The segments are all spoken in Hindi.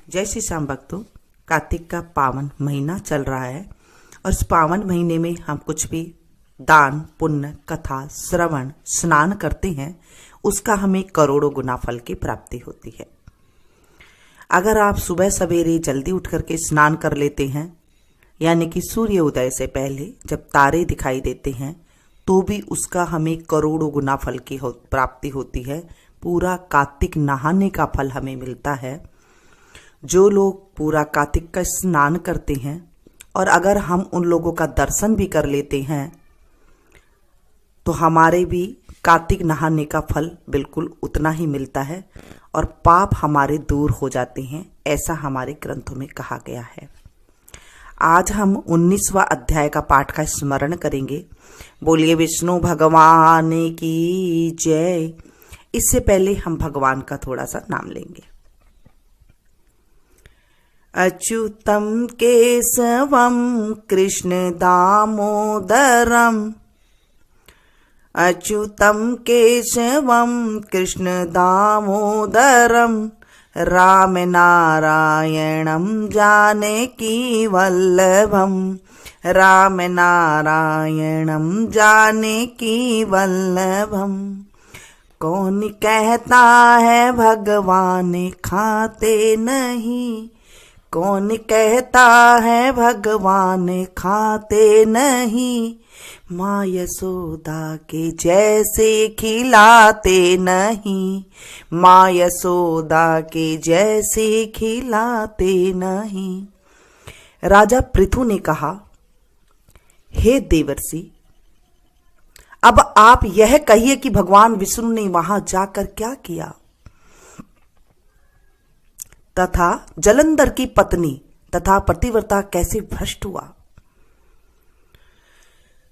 जय श्री श्याम भक्तों, कार्तिक का पावन महीना चल रहा है और इस पावन महीने में हम कुछ भी दान पुण्य कथा श्रवण स्नान करते हैं, उसका हमें करोड़ों गुना फल की प्राप्ति होती है। अगर आप सुबह सवेरे जल्दी उठ करके स्नान कर लेते हैं, यानी कि सूर्य उदय से पहले जब तारे दिखाई देते हैं, तो भी उसका हमें करोड़ों गुना फल की प्राप्ति होती है। पूरा कार्तिक नहाने का फल हमें मिलता है। जो लोग पूरा कार्तिक का स्नान करते हैं और अगर हम उन लोगों का दर्शन भी कर लेते हैं, तो हमारे भी कार्तिक नहाने का फल बिल्कुल उतना ही मिलता है और पाप हमारे दूर हो जाते हैं, ऐसा हमारे ग्रंथों में कहा गया है। आज हम 19वां अध्याय का पाठ का स्मरण करेंगे। बोलिए विष्णु भगवान की जय। इससे पहले हम भगवान का थोड़ा सा नाम लेंगे। अच्युतम केशवम कृष्ण दामोदरम, अच्युतम केशवम कृष्ण दामोदरम, राम नारायणम जानकी वल्लभम, राम नारायणम जानकी वल्लभम। कौन कहता है भगवान खाते नहीं, कौन कहता है भगवान खाते नहीं, माँ यशोदा के जैसे खिलाते नहीं, माँ यशोदा के जैसे खिलाते नहीं। राजा पृथु ने कहा, हे देवर्षि, अब आप यह कहिए कि भगवान विष्णु ने वहां जाकर क्या किया, तथा जलंधर की पत्नी तथा पतिव्रता कैसे भ्रष्ट हुआ।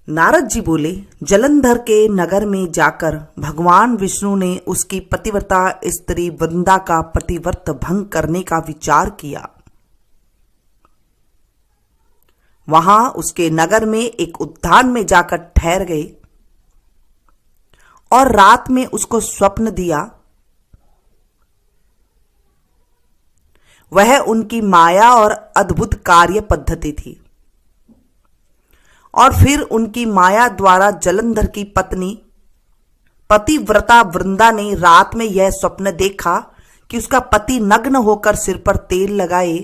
नारद जी बोले, जलंधर के नगर में जाकर भगवान विष्णु ने उसकी पतिव्रता स्त्री वृंदा का पतिव्रत भंग करने का विचार किया। वहां उसके नगर में एक उद्यान में जाकर ठहर गए और रात में उसको स्वप्न दिया। वह उनकी माया और अद्भुत कार्य पद्धति थी और फिर उनकी माया द्वारा जलंधर की पत्नी पतिव्रता वृंदा ने रात में यह स्वप्न देखा कि उसका पति नग्न होकर सिर पर तेल लगाए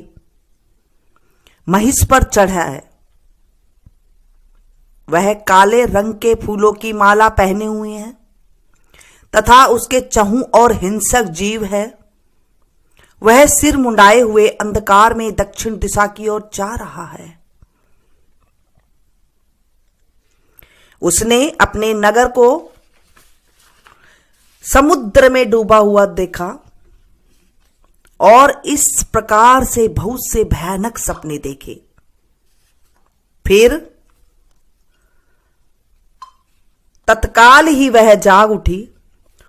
महिष पर चढ़ा है। वह काले रंग के फूलों की माला पहने हुए है तथा उसके चहु और हिंसक जीव है। वह सिर मुंडाए हुए अंधकार में दक्षिण दिशा की ओर जा रहा है। उसने अपने नगर को समुद्र में डूबा हुआ देखा और इस प्रकार से बहुत से भयानक सपने देखे। फिर तत्काल ही वह जाग उठी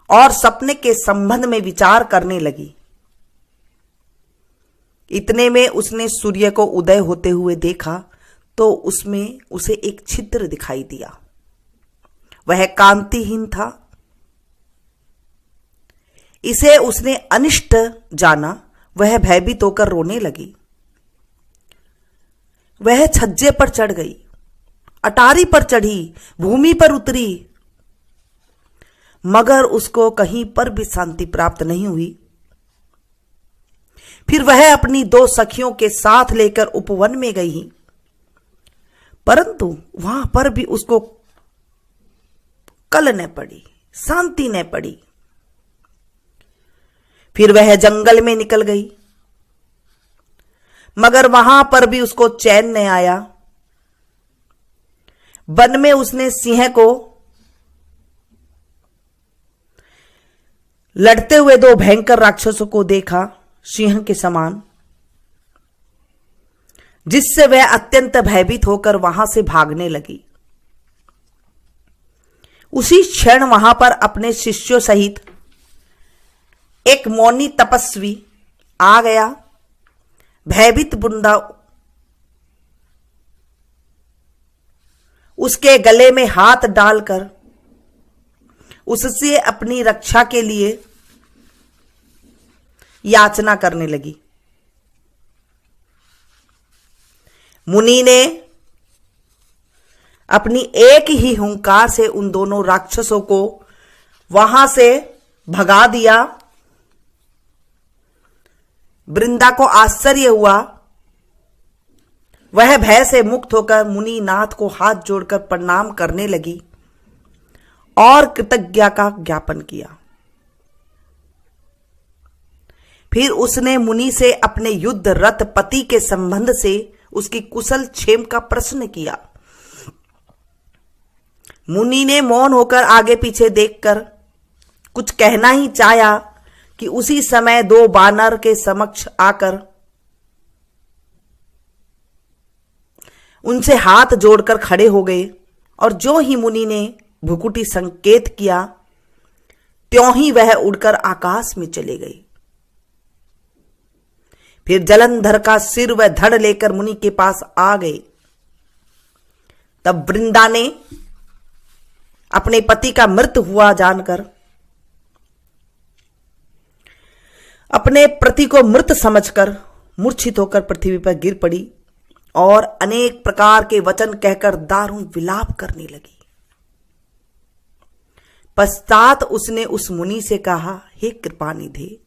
और सपने के संबंध में विचार करने लगी। इतने में उसने सूर्य को उदय होते हुए देखा तो उसमें उसे एक छिद्र दिखाई दिया। वह कांतिहीन था। इसे उसने अनिष्ट जाना। वह भयभीत होकर रोने लगी। वह छज्जे पर चढ़ गई, अटारी पर चढ़ी, भूमि पर उतरी, मगर उसको कहीं पर भी शांति प्राप्त नहीं हुई। फिर वह अपनी दो सखियों के साथ लेकर उपवन में गई, परंतु वहां पर भी उसको कल न पड़ी, शांति न पड़ी। फिर वह जंगल में निकल गई, मगर वहां पर भी उसको चैन न आया। वन में उसने सिंह को लड़ते हुए दो भयंकर राक्षसों को देखा, सिंह के समान, जिससे वह अत्यंत भयभीत होकर वहां से भागने लगी। उसी क्षण वहां पर अपने शिष्यों सहित एक मौनी तपस्वी आ गया। भयभीत वृंदा उसके गले में हाथ डालकर उससे अपनी रक्षा के लिए याचना करने लगी। मुनि ने अपनी एक ही हुंकार से उन दोनों राक्षसों को वहां से भगा दिया। वृंदा को आश्चर्य हुआ। वह भय से मुक्त होकर मुनि नाथ को हाथ जोड़कर प्रणाम करने लगी और कृतज्ञता का ज्ञापन किया। फिर उसने मुनि से अपने युद्ध रत पति के संबंध से उसकी कुशल क्षेम का प्रश्न किया। मुनि ने मौन होकर आगे पीछे देखकर कुछ कहना ही चाहा कि उसी समय दो बानर के समक्ष आकर उनसे हाथ जोड़कर खड़े हो गए और जो ही मुनि ने भ्रुकुटी संकेत किया त्यों ही वह उड़कर आकाश में चले गए। फिर जलंधर का सिर व धड़ लेकर मुनि के पास आ गए। तब वृंदा ने अपने पति का मृत्यु हुआ जानकर अपने पति को मृत समझकर मूर्छित होकर पृथ्वी पर गिर पड़ी और अनेक प्रकार के वचन कहकर दारुण विलाप करने लगी। पश्चात उसने उस मुनि से कहा, हे कृपानिधि,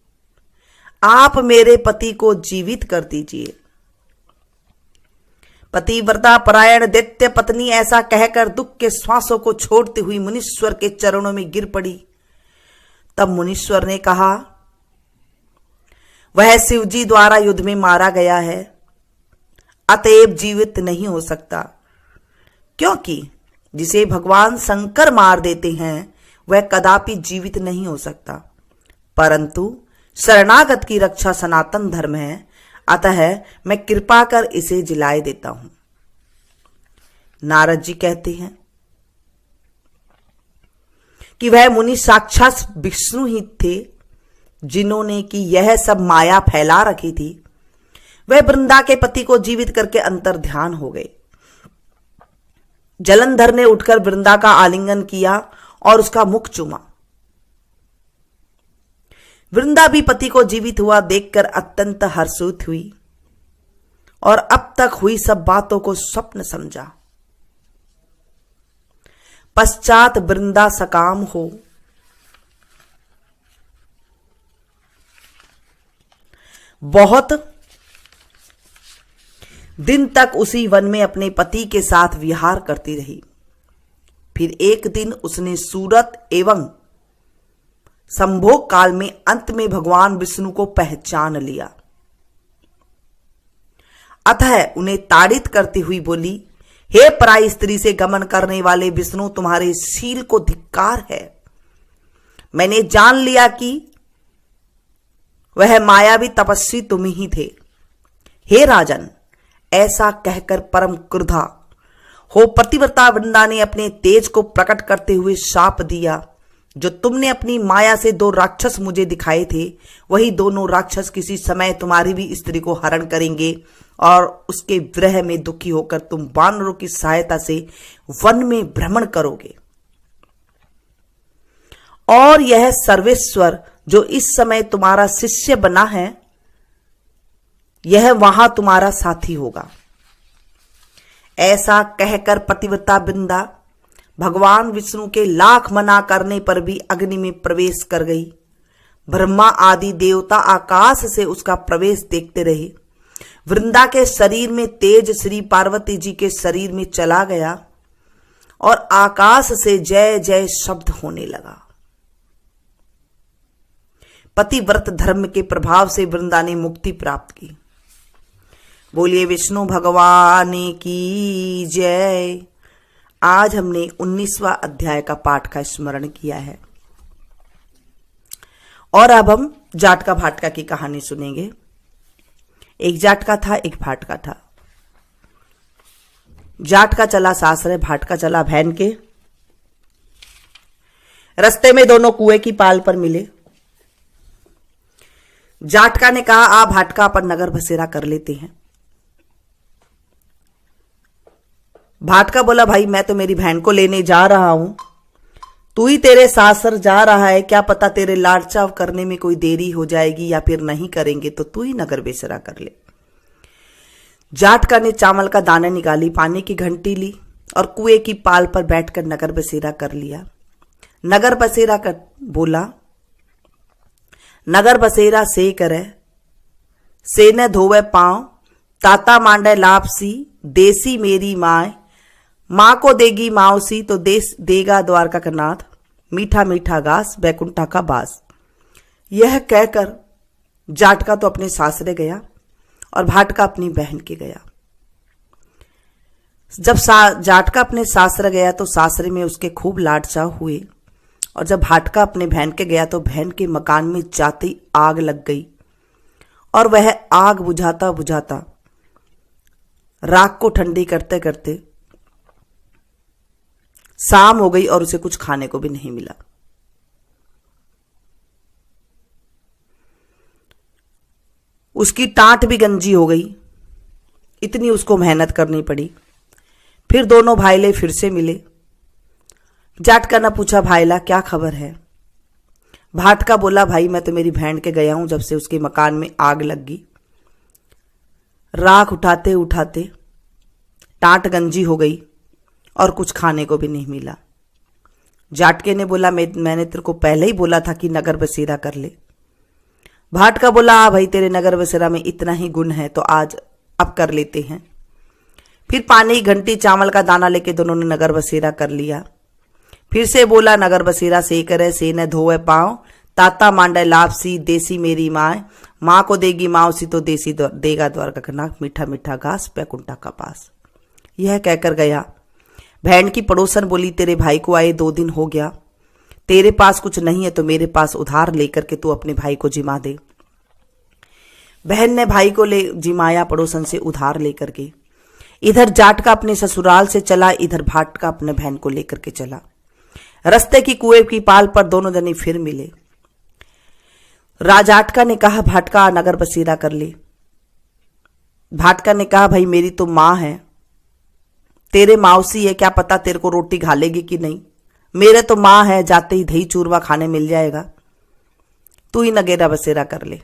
आप मेरे पति को जीवित कर दीजिए। पतिव्रता परायण दैत्य पत्नी ऐसा कहकर दुख के श्वासों को छोड़ती हुई मुनीश्वर के चरणों में गिर पड़ी। तब मुनीश्वर ने कहा, वह शिवजी द्वारा युद्ध में मारा गया है, अतएव जीवित नहीं हो सकता, क्योंकि जिसे भगवान शंकर मार देते हैं वह कदापि जीवित नहीं हो सकता, परंतु शरणागत की रक्षा सनातन धर्म है, अतः मैं कृपा कर इसे जिलाए देता हूं। नारद जी कहते हैं कि वह मुनि साक्षात विष्णु ही थे जिन्होंने कि यह सब माया फैला रखी थी। वह वृंदा के पति को जीवित करके अंतर ध्यान हो गए। जलंधर ने उठकर वृंदा का आलिंगन किया और उसका मुख चूमा। वृंदा भी पति को जीवित हुआ देखकर अत्यंत हर्षित हुई और अब तक हुई सब बातों को स्वप्न समझा। पश्चात वृंदा सकाम हो बहुत दिन तक उसी वन में अपने पति के साथ विहार करती रही। फिर एक दिन उसने सूरत एवं संभोग काल में अंत में भगवान विष्णु को पहचान लिया। अतः उन्हें ताड़ित करती हुई बोली, हे पराई स्त्री से गमन करने वाले विष्णु, तुम्हारे शील को धिक्कार है। मैंने जान लिया कि वह मायावी तपस्वी तुम ही थे। हे राजन, ऐसा कहकर परम क्रुद्धा हो पतिव्रता वृंदा ने अपने तेज को प्रकट करते हुए शाप दिया, जो तुमने अपनी माया से दो राक्षस मुझे दिखाए थे, वही दोनों राक्षस किसी समय तुम्हारी भी स्त्री को हरण करेंगे और उसके विरह में दुखी होकर तुम वानरों की सहायता से वन में भ्रमण करोगे। और यह सर्वेश्वर जो इस समय तुम्हारा शिष्य बना है, यह वहां तुम्हारा साथी होगा। ऐसा कहकर पतिव्रता वृंदा भगवान विष्णु के लाख मना करने पर भी अग्नि में प्रवेश कर गई। ब्रह्मा आदि देवता आकाश से उसका प्रवेश देखते रहे। वृंदा के शरीर में तेज श्री पार्वती जी के शरीर में चला गया और आकाश से जय जय शब्द होने लगा। पतिव्रत धर्म के प्रभाव से वृंदा ने मुक्ति प्राप्त की। बोलिए विष्णु भगवान की जय। आज हमने 19वां अध्याय का पाठ का स्मरण किया है और अब हम जाटका भाटका की कहानी सुनेंगे। एक जाटका था, एक भाटका था। जाटका चला सासरे, भाटका चला भैन के। रास्ते में दोनों कुएं की पाल पर मिले। जाटका ने कहा, आ भाटका अपन नगर बसेरा कर लेते हैं। भाटका बोला, भाई मैं तो मेरी बहन को लेने जा रहा हूं, तू ही तेरे सासर जा रहा है, क्या पता तेरे लाड चाव करने में कोई देरी हो जाएगी या फिर नहीं करेंगे, तो तू ही नगर बसेरा कर ले। जाटका ने चावल का दाना निकाली, पानी की घंटी ली और कुएं की पाल पर बैठकर नगर बसेरा कर लिया। नगर बसेरा कर बोला, नगर बसेरा से करे, से न धोवे पांव, ताता मांडे लापसी, देसी मेरी माए, माँ को देगी माओसी तो देश देगा द्वारका का नाथ, मीठा मीठा घास बैकुंठा का बास। यह कहकर जाटका तो अपने सासरे गया और भाटका अपनी बहन के गया। जब जाटका अपने सासरे गया तो सासरे में उसके खूब लाड चाव हुए, और जब भाटका अपने बहन के गया तो बहन के मकान में जाते ही आग लग गई, और वह आग बुझाता बुझाता राख को ठंडी करते करते शाम हो गई और उसे कुछ खाने को भी नहीं मिला। उसकी टांट भी गंजी हो गई, इतनी उसको मेहनत करनी पड़ी। फिर दोनों भाईले फिर से मिले। जाटका ने पूछा, भाईला क्या खबर है? भाटका बोला, भाई मैं तो मेरी बहन के गया हूं, जब से उसके मकान में आग लग गई, राख उठाते उठाते टांट गंजी हो गई और कुछ खाने को भी नहीं मिला। जाटके ने बोला, मैंने तेरे को पहले ही बोला था कि नगर बसेरा कर ले। भाटका बोला, हाँ भाई, तेरे नगर बसेरा में इतना ही गुण है तो आज अब कर लेते हैं। फिर पानी घंटी चावल का दाना लेके दोनों ने नगर बसेरा कर लिया। फिर से बोला, नगर बसेरा से करे, से न धोवे पांव, ताता मांडे लापसी, देसी मेरी माए, माँ को देगी माओसी तो देसी देगा द्वारका का नाथ, मीठा मीठा घास बैकुंठा का पास। यह कहकर गया। बहन की पड़ोसन बोली, तेरे भाई को आए 2 दिन हो गया, तेरे पास कुछ नहीं है तो मेरे पास उधार लेकर के तू अपने भाई को जिमा दे। बहन ने भाई को ले जिमाया पड़ोसन से उधार लेकर के। इधर जाटका अपने ससुराल से चला, इधर भाटका अपने बहन को लेकर के चला। रस्ते की कुएं की पाल पर दोनों जने फिर मिले। जाटका ने कहा, भाटका नगर बसेरा कर ले। भाटका ने कहा, भाई मेरी तो माँ है, तेरे मावसी है, क्या पता तेरे को रोटी घालेगी कि नहीं। मेरे तो माँ है, जाते ही दही चूरमा खाने मिल जाएगा, तू ही नगेरा बसेरा कर ले।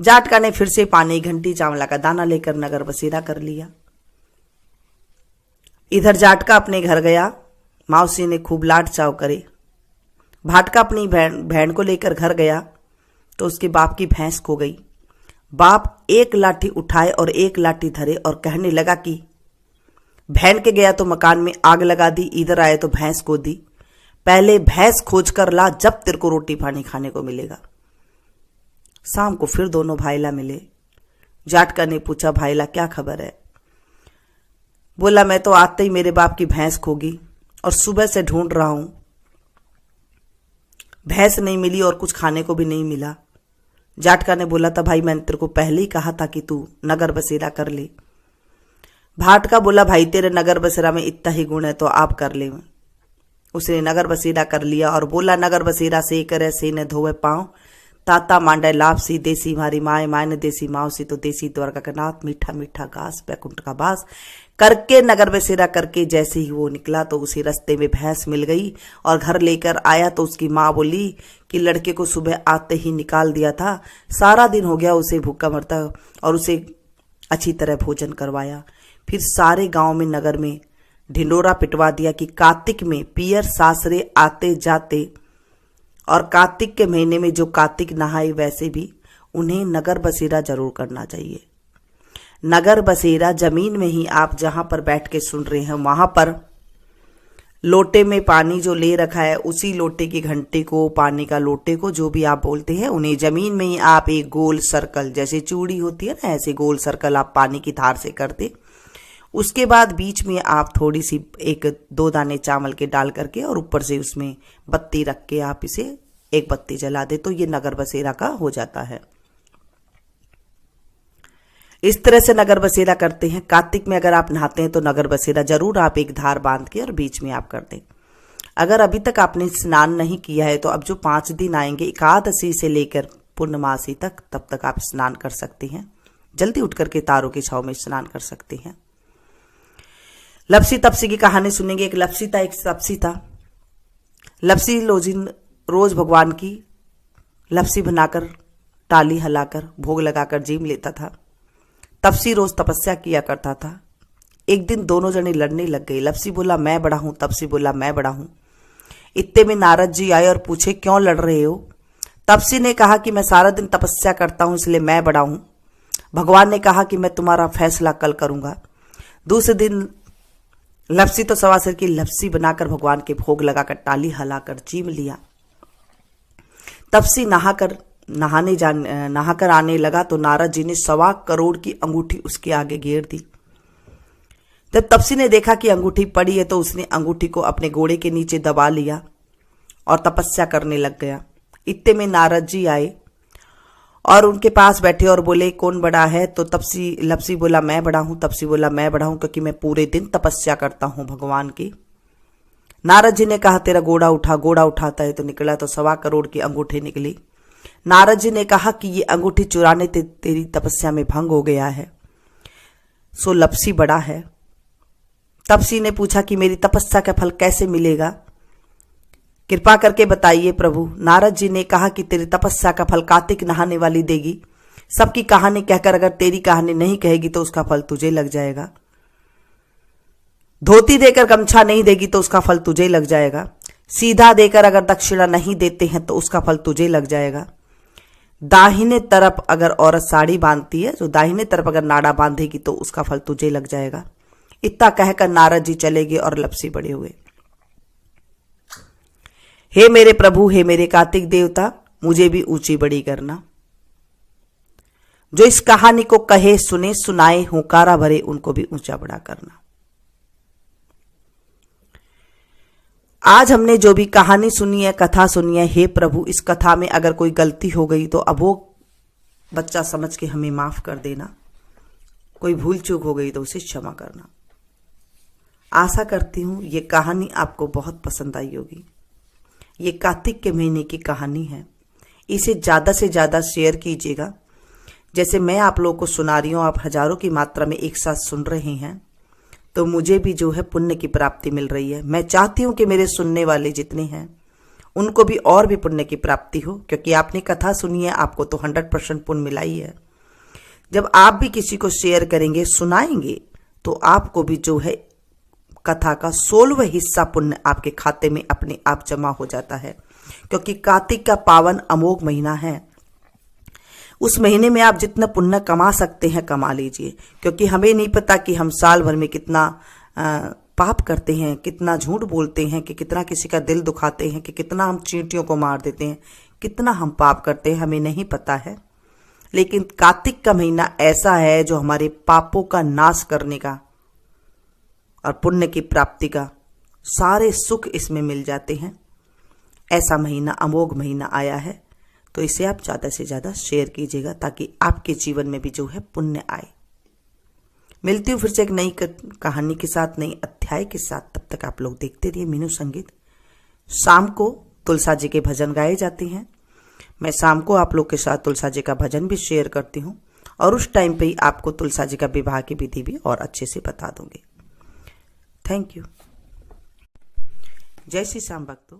जाटका ने फिर से पानी घंटी चावला का दाना लेकर नगर बसेरा कर लिया। इधर जाटका अपने घर गया, मावसी ने खूब लाड चाव करे। भाटका अपनी बहन को लेकर घर गया तो उसके बाप की भैंस खो गई। बाप एक लाठी उठाए और एक लाठी धरे और कहने लगा कि बहन के गया तो मकान में आग लगा दी, इधर आए तो भैंस खो दी, पहले भैंस खोज कर ला, जब तेरे को रोटी पानी खाने को मिलेगा। शाम को फिर दोनों भाईला मिले। जाटका ने पूछा, भाईला क्या खबर है? बोला, मैं तो आते ही मेरे बाप की भैंस खोगी और सुबह से ढूंढ रहा हूं, भैंस नहीं मिली और कुछ खाने को भी नहीं मिला। जाटका ने बोला था, भाई मैंने तेरे को पहले ही कहा था कि तू नगर बसेरा कर ले। भाटका बोला, भाई तेरे नगर बसेरा में इतना ही गुण है तो आप कर ले। उसने नगर बसेरा कर लिया और बोला, नगर बसेरा से करे, से न धोवे पांव, ताता मांडे लापसी, देसी मारी माए, माए ने देसी माओसी तो देसी द्वारका का नाथ, मीठा मीठा घास बैकुंठ का बास। करके नगर बसेरा करके जैसे ही वो निकला तो उसी रास्ते में भैंस मिल गई और घर लेकर आया तो उसकी माँ बोली कि लड़के को सुबह आते ही निकाल दिया था, सारा दिन हो गया उसे भूखा मरता, और उसे अच्छी तरह भोजन करवाया। फिर सारे गांव में नगर में ढिंडोरा पिटवा दिया कि कार्तिक में पियर सासरे आते जाते, और कार्तिक के महीने में जो कार्तिक नहाए वैसे भी उन्हें नगर बसेरा जरूर करना चाहिए। नगर बसेरा जमीन में ही आप जहां पर बैठ के सुन रहे हैं वहां पर लोटे में पानी जो ले रखा है उसी लोटे की घंटे को, पानी का लोटे को, जो भी आप बोलते हैं, उन्हें जमीन में ही आप एक गोल सर्कल, जैसे चूड़ी होती है ना, ऐसे गोल सर्कल आप पानी की धार से कर दे। उसके बाद बीच में आप थोड़ी सी 1-2 दाने चावल के डाल करके और ऊपर से उसमें बत्ती रख के आप इसे एक बत्ती जला दे तो ये नगर बसेरा का हो जाता है। इस तरह से नगर बसेरा करते हैं। कार्तिक में अगर आप नहाते हैं तो नगर बसेरा जरूर आप एक धार बांध के और बीच में आप कर दें। अगर अभी तक आपने स्नान नहीं किया है तो अब जो 5 दिन आएंगे एकादशी से लेकर पूर्णमासी तक, तब तक आप स्नान कर सकते हैं। जल्दी उठ करके तारों की छाव में स्नान कर सकते हैं। लपसी तपसी की कहानी सुनेंगे। एक लपसी था, एक तपसी था। लपसी रोज भगवान की लपसी बनाकर, टाली हिलाकर, भोग लगाकर जीम लेता था। तपसी रोज तपस्या किया करता था। एक दिन दोनों जने लड़ने लग गए। लपसी बोला मैं बड़ा हूं, तपसी बोला मैं बड़ा हूं। इतने में नारद जी आए और पूछे क्यों लड़ रहे हो? तपसी ने कहा कि मैं सारा दिन तपस्या करता हूं इसलिए मैं बड़ा हूं। भगवान ने कहा कि मैं तुम्हारा फैसला कल करूंगा। दूसरे दिन लपसी तो सवा सिर की लपसी बनाकर भगवान के भोग लगाकर टाली हलाकर चीम लिया। तपसी नहाकर आने लगा तो नारद जी ने 1.25 करोड़ की अंगूठी उसके आगे घेर दी। जब तपसी ने देखा कि अंगूठी पड़ी है तो उसने अंगूठी को अपने घोड़े के नीचे दबा लिया और तपस्या करने लग गया। इतने में नारद जी आए और उनके पास बैठे और बोले कौन बड़ा है? तो लपसी बोला मैं बड़ा हूं। तपसी बोला मैं बड़ा हूं क्योंकि मैं पूरे दिन तपस्या करता हूं भगवान की। नारद जी ने कहा तेरा घोड़ा उठा। घोड़ा उठाता है तो निकला तो 1.25 करोड़ की अंगूठी निकली। नारद जी ने कहा कि ये अंगूठी चुराने तेरी तपस्या में भंग हो गया है, सो लपसी बड़ा है। तपसी ने पूछा कि मेरी तपस्या का फल कैसे मिलेगा, कृपा करके बताइए प्रभु। नारद जी ने कहा कि तेरी तपस्या का फल कार्तिक नहाने वाली देगी। सबकी कहानी कहकर अगर तेरी कहानी नहीं कहेगी तो उसका फल तुझे लग जाएगा। धोती देकर गमछा नहीं देगी तो उसका फल तुझे लग जाएगा। सीधा देकर अगर दक्षिणा नहीं देते हैं तो उसका फल तुझे लग जाएगा। दाहिने तरफ अगर औरत साड़ी बांधती है तो दाहिने तरफ अगर नाड़ा बांधेगी तो उसका फल तुझे लग जाएगा। इतना कहकर नारद जी चले गए और लपसी बड़े हुए। हे मेरे प्रभु, हे मेरे कार्तिक देवता, मुझे भी ऊंची बड़ी करना। जो इस कहानी को कहे सुने सुनाए हुंकारा भरे उनको भी ऊंचा बड़ा करना। आज हमने जो भी कहानी सुनी है, कथा सुनी है, हे प्रभु इस कथा में अगर कोई गलती हो गई तो अब वो बच्चा समझ के हमें माफ कर देना। कोई भूल चूक हो गई तो उसे क्षमा करना। आशा करती हूं ये कहानी आपको बहुत पसंद आई होगी। ये कार्तिक के महीने की कहानी है। इसे ज़्यादा से ज़्यादा शेयर कीजिएगा। जैसे मैं आप लोगों को सुना रही हूँ, आप हजारों की मात्रा में एक साथ सुन रहे हैं तो मुझे भी जो है पुण्य की प्राप्ति मिल रही है। मैं चाहती हूँ कि मेरे सुनने वाले जितने हैं उनको भी और भी पुण्य की प्राप्ति हो, क्योंकि आपने कथा सुनी है, आपको तो 100% पुण्य मिला ही है। जब आप भी किसी को शेयर करेंगे, सुनाएंगे, तो आपको भी जो है कथा का 16वां हिस्सा पुण्य आपके खाते में अपने आप जमा हो जाता है। क्योंकि कार्तिक का पावन अमोघ महीना है। उस महीने में आप जितना पुण्य कमा सकते हैं कमा लीजिए, क्योंकि हमें नहीं पता कि हम साल भर में कितना पाप करते हैं, कितना झूठ बोलते हैं, कि कितना किसी का दिल दुखाते हैं, कि कितना हम चींटियों को मार देते हैं, कितना हम पाप करते हैं, हमें नहीं पता है। लेकिन कार्तिक का महीना ऐसा है जो हमारे पापों का नाश करने का और पुण्य की प्राप्ति का सारे सुख इसमें मिल जाते हैं। ऐसा महीना, अमोघ महीना आया है, तो इसे आप ज़्यादा से ज़्यादा शेयर कीजिएगा ताकि आपके जीवन में भी जो है पुण्य आए। मिलती हूँ फिर से एक नई कहानी के साथ, नई अध्याय के साथ। तब तक आप लोग देखते रहिए मीनू संगीत। शाम को तुलसा जी के भजन गाए जाते हैं। मैं शाम को आप लोग के साथ तुलसा जी का भजन भी शेयर करती हूँ और उस टाइम पे ही आपको तुलसा जी का विवाह की विधि भी और अच्छे से बता दूंगी। Thank you. जय श्री श्याम भक्तों।